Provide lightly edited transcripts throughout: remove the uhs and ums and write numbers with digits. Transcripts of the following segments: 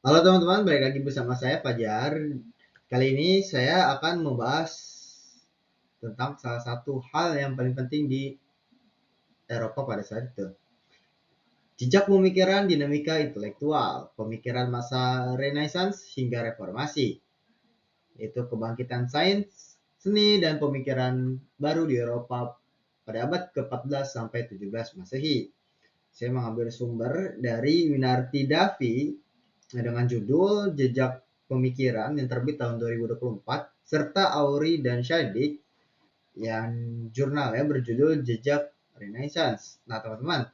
Halo teman-teman, balik lagi bersama saya Fajar. Kali ini saya akan membahas tentang salah satu hal yang paling penting di Eropa pada saat itu. Jejak pemikiran dinamika intelektual, pemikiran masa Renaissance hingga reformasi, yaitu kebangkitan sains, seni, dan pemikiran baru di Eropa pada abad ke-14 sampai 17 Masehi. Saya mengambil sumber dari Winarti Davi dengan judul Jejak Pemikiran yang terbit tahun 2024 serta Auri dan Shadik yang jurnalnya berjudul Jejak Renaissance. Nah teman-teman,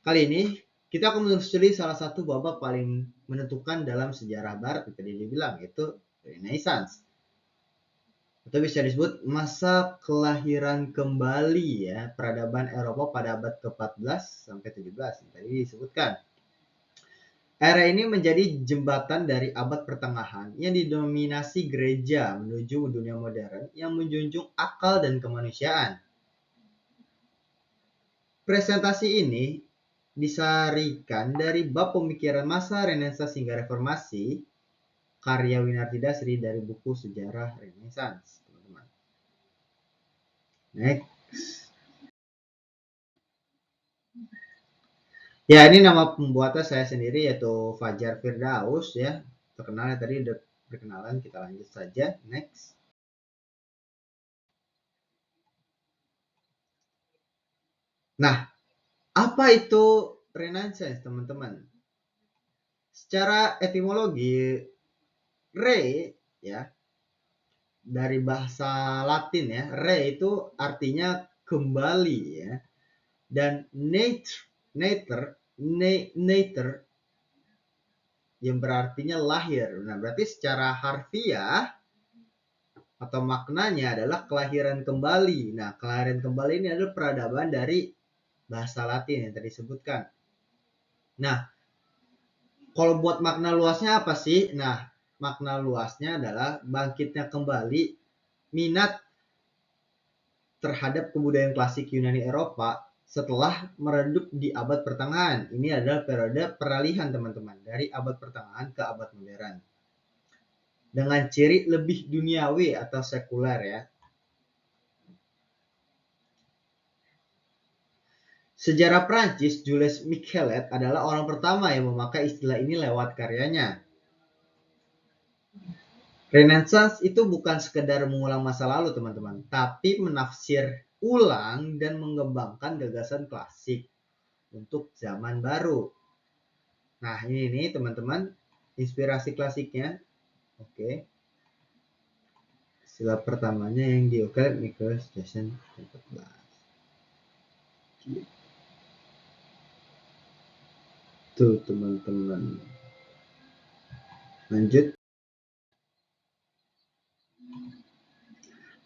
kali ini kita akan menelusuri salah satu babak paling menentukan dalam sejarah Barat yang tadi dibilang, yaitu Renaissance. Atau bisa disebut masa kelahiran kembali ya peradaban Eropa pada abad ke-14 sampai 17 yang tadi disebutkan. Era ini menjadi jembatan dari abad pertengahan yang didominasi gereja menuju dunia modern yang menjunjung akal dan kemanusiaan. Presentasi ini disarikan dari bab pemikiran masa Renaissance hingga Reformasi, karya Winarti Dasri dari buku Sejarah Renaissance, teman-teman. Next. Ya, ini nama pembuatnya saya sendiri yaitu Fajar Firdaus ya. Terkenalnya tadi udah perkenalan, kita lanjut saja. Next. Nah, apa itu Renaissance, teman-teman? Secara etimologi, re ya dari bahasa Latin ya, re itu artinya kembali ya, dan nater yang berartinya lahir. Nah, berarti secara harfiah atau maknanya adalah kelahiran kembali. Nah, kelahiran kembali ini adalah peradaban dari bahasa Latin yang tadi disebutkan. Nah, kalau buat makna luasnya apa sih? Nah, makna luasnya adalah bangkitnya kembali minat terhadap kebudayaan klasik Yunani Eropa setelah meredup di abad pertengahan. Ini adalah periode peralihan teman-teman dari abad pertengahan ke abad modern. Dengan ciri lebih duniawi atau sekuler ya. Sejarah Prancis, Jules Michelet adalah orang pertama yang memakai istilah ini lewat karyanya. Renaissance itu bukan sekedar mengulang masa lalu teman-teman, tapi menafsir ulang dan mengembangkan gagasan klasik untuk zaman baru. Nah ini nih teman-teman, inspirasi klasiknya. Oke. Sila pertamanya yang diukir Nicholas Jason 14. Tuh teman-teman. Lanjut.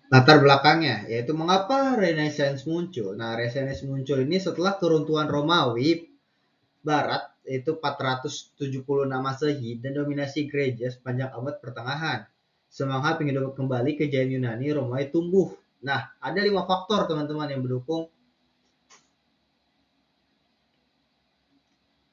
Latar belakangnya, yaitu mengapa Renaissance muncul. Nah, Renaissance muncul ini setelah keruntuhan Romawi Barat, yaitu 476 Masehi, dan dominasi gereja sepanjang abad pertengahan. Semangat penghidupan kembali kejayaan Yunani Romawi tumbuh. Nah, ada 5 faktor teman-teman yang mendukung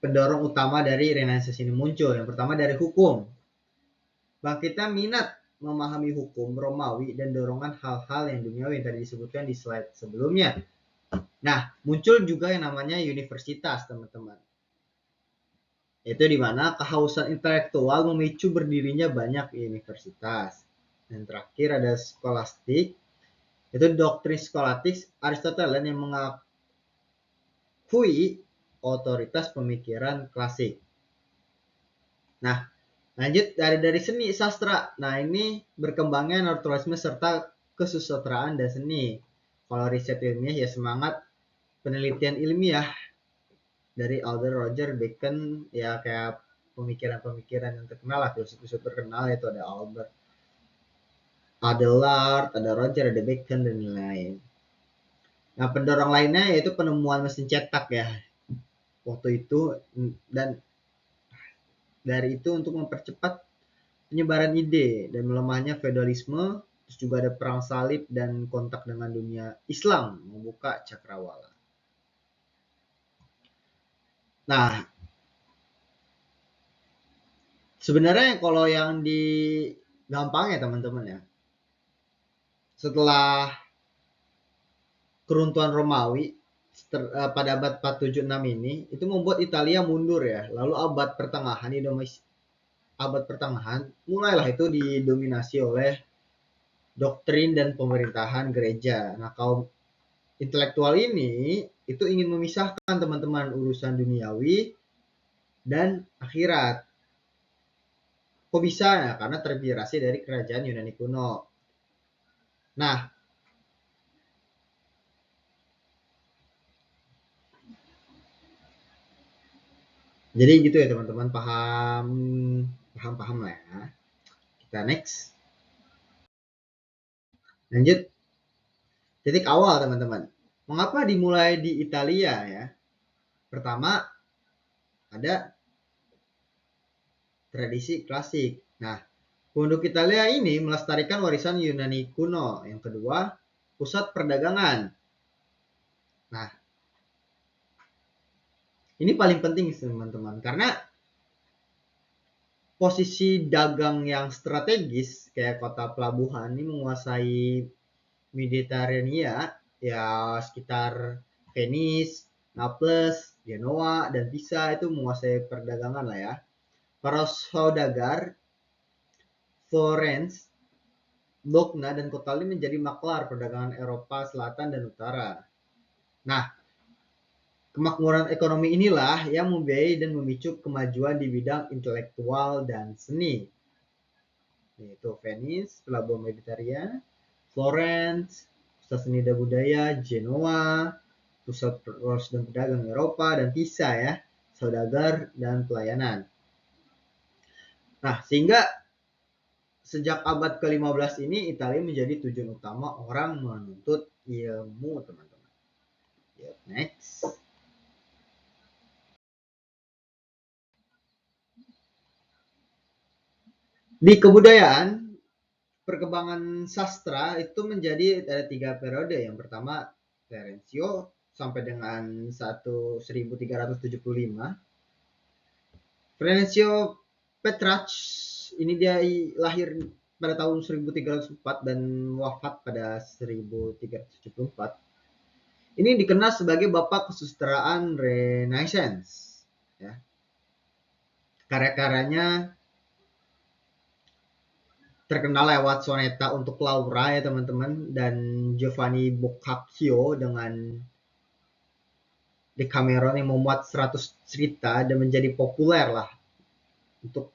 pendorong utama dari Renaissance ini muncul. Yang pertama dari hukum. Bangkitnya minat memahami hukum Romawi dan dorongan hal-hal yang duniawi yang tadi disebutkan di slide sebelumnya. Nah, muncul juga yang namanya universitas, teman-teman. Itu di mana kehausan intelektual memicu berdirinya banyak universitas. Dan terakhir ada skolastik, itu doktrin skolastik Aristoteles yang mengakui otoritas pemikiran klasik. Nah, lanjut dari seni sastra. Nah, ini berkembangnya naturalisme serta kesusastraan dan seni. Kalau riset ilmiah ya semangat penelitian ilmiah dari Alder Roger Bacon ya kayak pemikiran-pemikiran yang terkenal lah, filsuf-filsuf terkenal itu ada Albert Abelard, ada Roger, ada Bacon dan lain-lain. Nah, pendorong lainnya yaitu penemuan mesin cetak ya waktu itu, dan dari itu untuk mempercepat penyebaran ide dan melemahnya feodalisme, terus juga ada perang salib dan kontak dengan dunia Islam membuka cakrawala. Nah, Sebenarnya kalau yang di gampang ya teman-teman ya. Setelah keruntuhan Romawi pada abad 476 ini itu membuat Italia mundur ya. Lalu abad pertengahan mulailah itu didominasi oleh doktrin dan pemerintahan gereja. Nah, kaum intelektual ini itu ingin memisahkan teman-teman urusan duniawi dan akhirat. Kok bisa ya? Karena terinspirasi dari kerajaan Yunani kuno. Nah, jadi gitu ya teman-teman, paham lah ya. Kita next. Lanjut. Titik awal teman-teman. Mengapa dimulai di Italia ya? Pertama, ada tradisi klasik. Nah, penduduk Italia ini melestarikan warisan Yunani kuno. Yang kedua, pusat perdagangan. Nah, ini paling penting teman-teman, karena posisi dagang yang strategis kayak kota pelabuhan ini menguasai Mediterania, ya sekitar Venice, Naples, Genoa, dan Pisa itu menguasai perdagangan lah ya. Para saudagar Florence, Bologna, dan kota lain menjadi maklar perdagangan Eropa Selatan dan Utara. Nah, kemakmuran ekonomi inilah yang membiayai dan memicu kemajuan di bidang intelektual dan seni, yaitu Venice, pelabuhan Mediterania, Florence, pusat seni dan budaya, Genoa, pusat perwas dan pedagang Eropa, dan Pisa ya, saudagar dan pelayanan. Nah, sehingga sejak abad ke-15 ini Italia menjadi tujuan utama orang menuntut ilmu, teman-teman. Next. Di kebudayaan, perkembangan sastra itu menjadi ada 3 periode. Yang pertama Terenzio sampai dengan 1375. Terenzio Petrarch ini dia lahir pada tahun 1304 dan wafat pada 1374. Ini dikenal sebagai bapak kesusastraan Renaissance. Ya. Karya-karyanya terkenal lewat soneta untuk Laura ya teman-teman, dan Giovanni Boccaccio dengan Decameron yang memuat 100 cerita dan menjadi populer lah untuk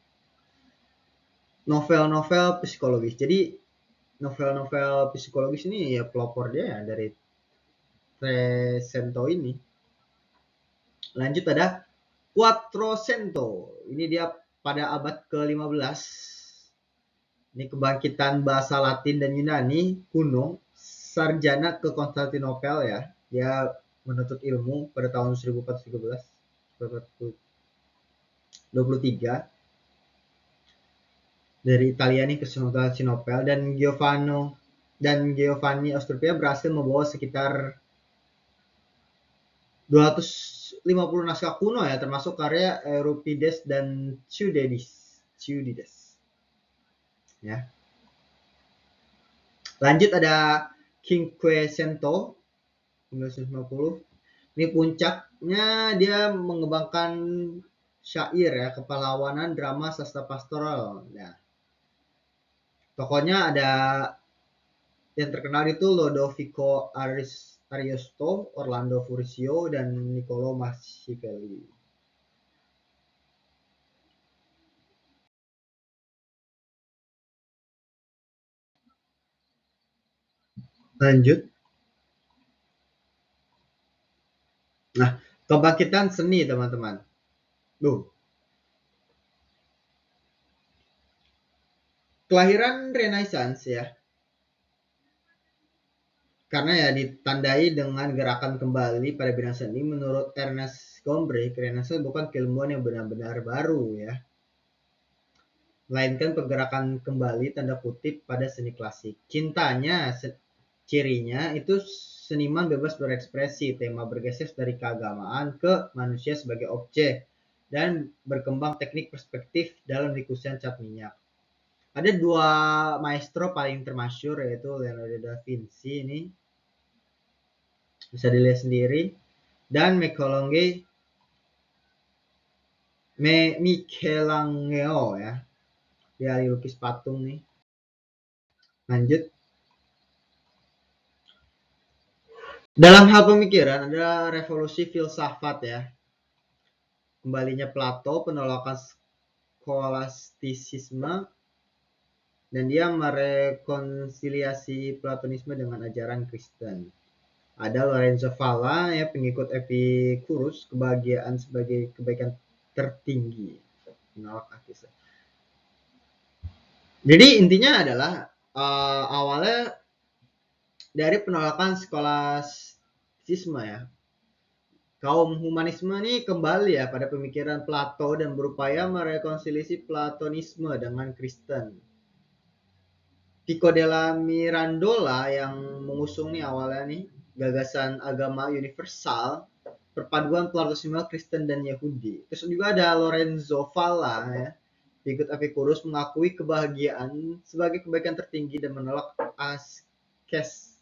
novel-novel psikologis. Jadi novel-novel psikologis ini ya pelopor dia ya dari Trecento ini. Lanjut ada Quattrocento. Ini dia pada abad ke-15. Ini kebangkitan bahasa Latin dan Yunani kuno. Sarjana ke Konstantinopel ya. Dia menuntut ilmu pada tahun 1423 dari Italia nih ke Konstantinopel, dan Giovanni Austria berhasil membawa sekitar 250 naskah kuno ya, termasuk karya Euripides dan Thucydides. Ya. Lanjut ada Cinquecento 1950. Ini puncaknya dia mengembangkan syair ya, kepahlawanan, drama, sastra pastoral. Nah, tokohnya ada yang terkenal itu Lodovico Ariosto, Orlando Furcio, dan Niccolo Machiavelli. Lanjut. Nah, kebangkitan seni teman-teman. Kelahiran Renaissance ya. Karena ya ditandai dengan gerakan kembali pada bidang seni. Menurut Ernest Gombrich, Renaissance bukan keilmuan yang benar-benar baru ya, melainkan pergerakan kembali tanda kutip pada seni klasik. Cirinya itu seniman bebas berekspresi, tema bergeser dari keagamaan ke manusia sebagai objek, dan berkembang teknik perspektif dalam diskusi cat minyak. Ada dua maestro paling termasyur, yaitu Leonardo da Vinci, ini bisa dilihat sendiri, dan Michelangelo ya. Dia ahli lukis patung nih. Lanjut. Dalam hal pemikiran ada revolusi filsafat ya. Kembalinya Plato, penolakan skolastisisme, dan dia merekonsiliasi Platonisme dengan ajaran Kristen. Ada Lorenzo Valla ya, pengikut Epicurus, kebahagiaan sebagai kebaikan tertinggi, menolak ateisme. Jadi intinya adalah awalnya dari penolakan skolastisme ya. Kaum humanisme ini kembali ya pada pemikiran Plato dan berupaya merekonsiliasi Platonisme dengan Kristen. Pico della Mirandola yang mengusung nih awalnya nih gagasan agama universal, perpaduan Platonisme, Kristen dan Yahudi. Terus juga ada Lorenzo Valla ya, ikut Epicurus, mengakui kebahagiaan sebagai kebaikan tertinggi dan menolak askestisme.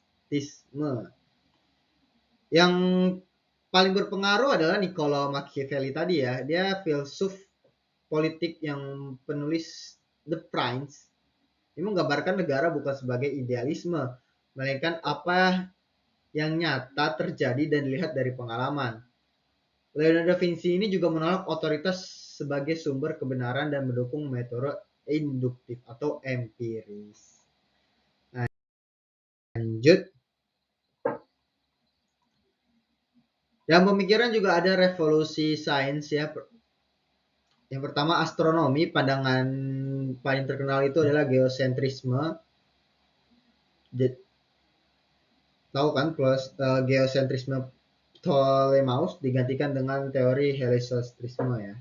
Yang paling berpengaruh adalah Niccolo Machiavelli tadi ya. Dia filsuf politik yang penulis The Prince. Ini menggambarkan negara bukan sebagai idealisme, melainkan apa yang nyata terjadi dan dilihat dari pengalaman. Leonardo da Vinci ini juga menolak otoritas sebagai sumber kebenaran dan mendukung metode induktif atau empiris. Lanjut. Dalam pemikiran juga ada revolusi sains ya. Yang pertama astronomi, pandangan paling terkenal itu adalah geosentrisme. Tahu kan geosentrisme Ptolemeus digantikan dengan teori heliocentrisme ya,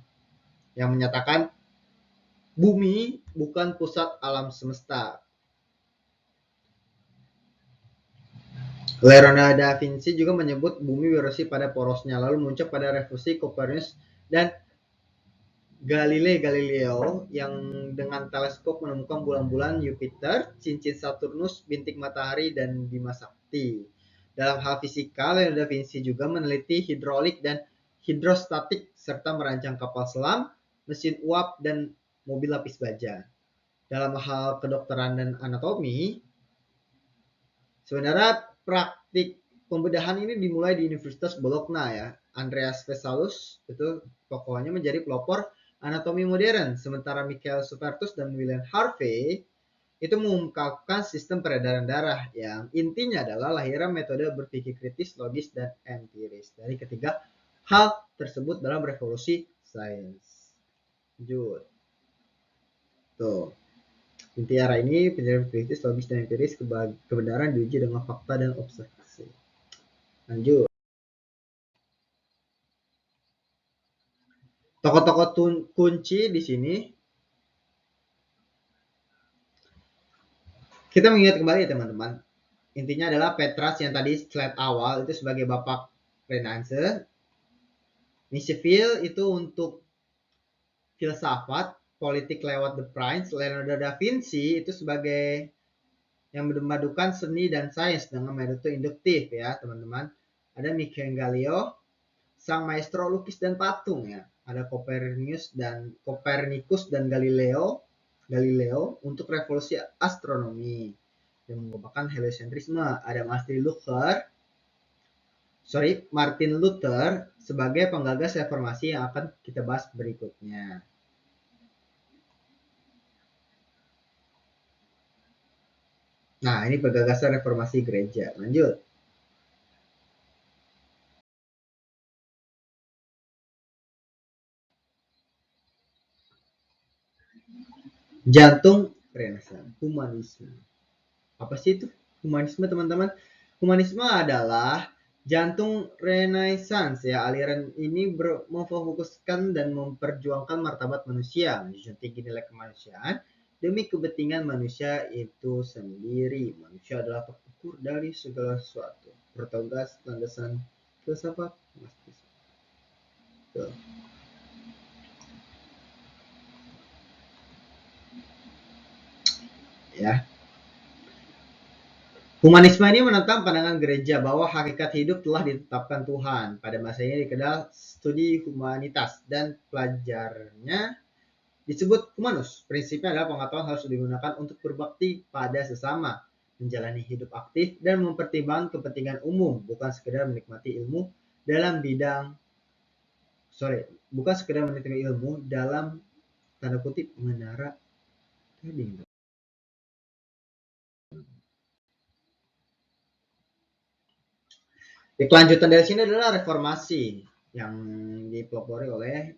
yang menyatakan bumi bukan pusat alam semesta. Leonardo da Vinci juga menyebut bumi beroperasi pada porosnya, lalu muncul pada revolusi Copernicus dan Galileo yang dengan teleskop menemukan bulan-bulan Jupiter, cincin Saturnus, bintik matahari, dan Bima Sakti. Dalam hal fisika, Leonardo da Vinci juga meneliti hidrolik dan hidrostatik serta merancang kapal selam, mesin uap, dan mobil lapis baja. Dalam hal kedokteran dan anatomi, sebenarnya praktik pembedahan ini dimulai di Universitas Bologna ya. Andreas Vesalius itu tokohnya menjadi pelopor anatomi modern, sementara Michael Supertus dan William Harvey itu mengungkapkan sistem peredaran darah yang intinya adalah lahiran metode berpikir kritis, logis, dan empiris. Dari ketiga hal tersebut dalam revolusi sains. Lanjut. Tuh. Inti arah ini penjelasan kritis, logis, dan empiris, kebenaran diuji dengan fakta dan observasi. Lanjut. Tokoh-tokoh kunci di sini kita mengingat kembali ya teman-teman. Intinya adalah Petrus yang tadi slide awal itu sebagai bapak Renaissance. Michel itu untuk filsafat, politik lewat The Prince. Leonardo da Vinci itu sebagai yang memadukan seni dan sains dengan metode induktif ya teman-teman. Ada Michelangelo, sang maestro lukis dan patung ya. Ada Copernicus dan Galileo untuk revolusi astronomi yang mengembangkan heliocentrisme. Ada Martin Luther sebagai penggagas reformasi yang akan kita bahas berikutnya. Nah, ini penggagasan reformasi gereja. Lanjut. Jantung Renaissance, humanisme. Apa sih itu humanisme teman-teman? Humanisme adalah jantung Renaissance ya. Aliran ini memfokuskan dan memperjuangkan martabat manusia, menjunjung tinggi nilai kemanusiaan demi kepentingan manusia itu sendiri. Manusia adalah pengukur dari segala sesuatu. Protagoras landasan filsafat. ya. Humanisme ini menentang pandangan gereja bahwa hakikat hidup telah ditetapkan Tuhan. Pada masa ini dikenal studi humanitas dan pelajarnya disebut humanus. Prinsipnya adalah pengetahuan harus digunakan untuk berbakti pada sesama, menjalani hidup aktif, dan mempertimbangkan kepentingan umum, bukan sekedar menikmati ilmu dalam bidang bukan sekedar menikmati ilmu dalam tanda kutip menara trading. Kelanjutan dari sini adalah reformasi yang dipelopori oleh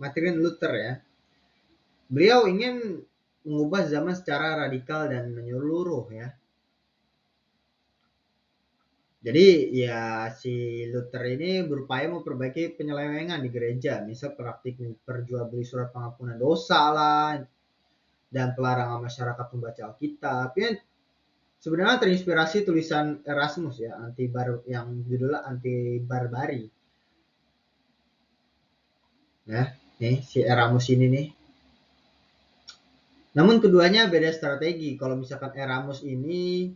Martin Luther ya. Beliau ingin mengubah zaman secara radikal dan menyeluruh ya. Jadi ya si Luther ini berupaya memperbaiki penyelewengan di gereja, misal praktik perjualbeli surat pengampunan dosa lah, dan pelarangan masyarakat membaca Alkitab. Ya, sebenarnya terinspirasi tulisan Erasmus ya, yang judulnya anti barbari. Nah, nih si Erasmus ini nih. Namun keduanya beda strategi. Kalau misalkan Erasmus ini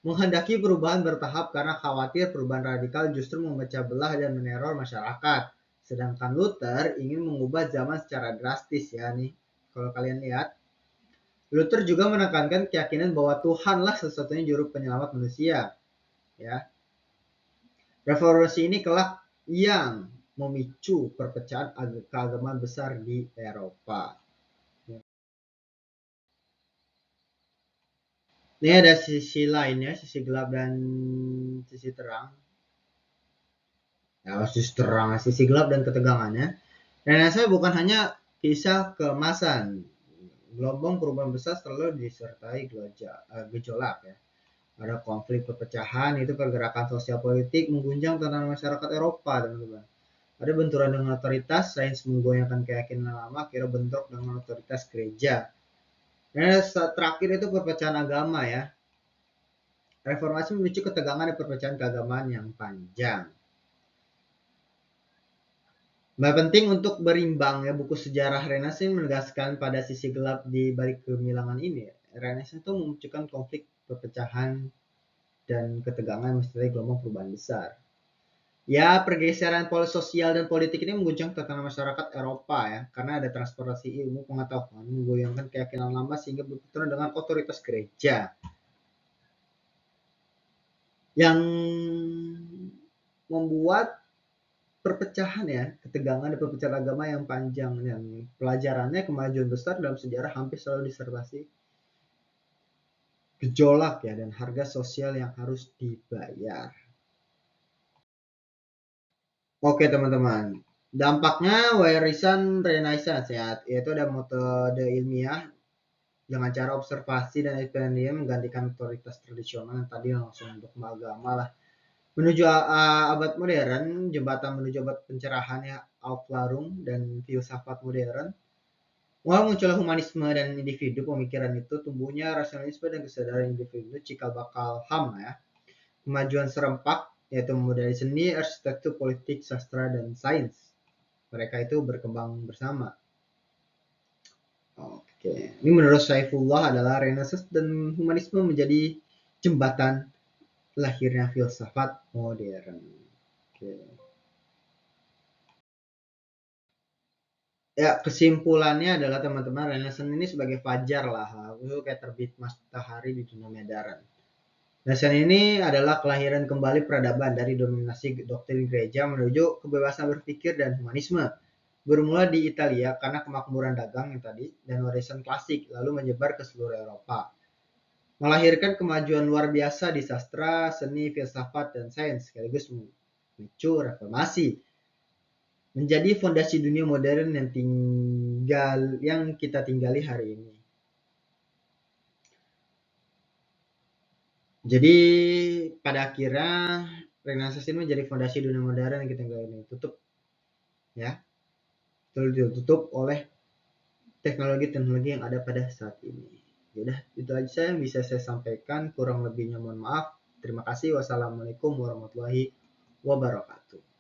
menghendaki perubahan bertahap karena khawatir perubahan radikal justru memecah belah dan meneror masyarakat. Sedangkan Luther ingin mengubah zaman secara drastis ya nih. Kalau kalian lihat, Luther juga menekankan keyakinan bahwa Tuhanlah satu-satunya juru penyelamat manusia. Ya, reformasi ini kelak yang memicu perpecahan keagamaan besar di Eropa. Ini ada sisi lainnya, sisi gelap dan sisi terang. Ya, sisi terang, sisi gelap dan ketegangannya. Dan saya bukan hanya kisah keemasan. Gelombang perubahan besar selalu disertai gejolak ya. Ada konflik perpecahan, itu pergerakan sosial politik mengguncang tatanan masyarakat Eropa, teman-teman. Ada benturan dengan otoritas, sains menggoyangkan keyakinan lama, kira bentrok dengan otoritas gereja. Dan terakhir itu perpecahan agama ya. Reformasi memicu ketegangan dan perpecahan keagamaan yang panjang. Penting untuk berimbang ya, buku sejarah Renaissance menegaskan pada sisi gelap di balik gemilangan ini. Renaissance itu memunculkan konflik, perpecahan, dan ketegangan mesti gelombang perubahan besar. Ya, pergeseran pola sosial dan politik ini mengguncang tatanan masyarakat Eropa ya, karena ada transportasi ilmu pengetahuan menggoyangkan keyakinan lama sehingga berbenturan dengan otoritas gereja. Yang membuat perpecahan ya, ketegangan dan perpecahan agama yang panjang, yang pelajarannya kemajuan besar dalam sejarah hampir selalu disertasi gejolak ya dan harga sosial yang harus dibayar. Oke teman-teman, dampaknya warisan Renaissance ya, yaitu ada metode ilmiah dengan cara observasi dan eksperimen menggantikan otoritas tradisional yang tadi langsung dogma agama lah. Menuju abad modern, jembatan menuju abad pencerahan ya, Aufklärung dan filsafat modern. Mulai munculnya humanisme dan individu, pemikiran itu tumbuhnya rasionalisme dan kesadaran individu cikal bakal HAM ya. Kemajuan serempak yaitu dari seni, arsitektur, politik, sastra, dan sains. Mereka itu berkembang bersama. Oke, ini menurut Saifullah adalah Renaissance dan humanisme menjadi jembatan lahirnya filsafat modern. Oke. Ya, kesimpulannya adalah teman-teman, Renaissance ini sebagai fajar lah, itu kayak terbit matahari di dunia modern. Renaissance ini adalah kelahiran kembali peradaban dari dominasi doktrin gereja menuju kebebasan berpikir dan humanisme. Bermula di Italia karena kemakmuran dagang yang tadi dan warisan klasik, lalu menyebar ke seluruh Eropa. Melahirkan kemajuan luar biasa di sastra, seni, filsafat, dan sains, sekaligus memicu reformasi. Menjadi fondasi dunia modern yang kita tinggali hari ini. Jadi pada akhirnya Renaissance ini menjadi fondasi dunia modern yang kita tinggali ini. Tutup ya. Tutup oleh teknologi-teknologi yang ada pada saat ini. Yaudah, itu aja yang bisa saya sampaikan. Kurang lebihnya mohon maaf. Terima kasih. Wassalamualaikum warahmatullahi wabarakatuh.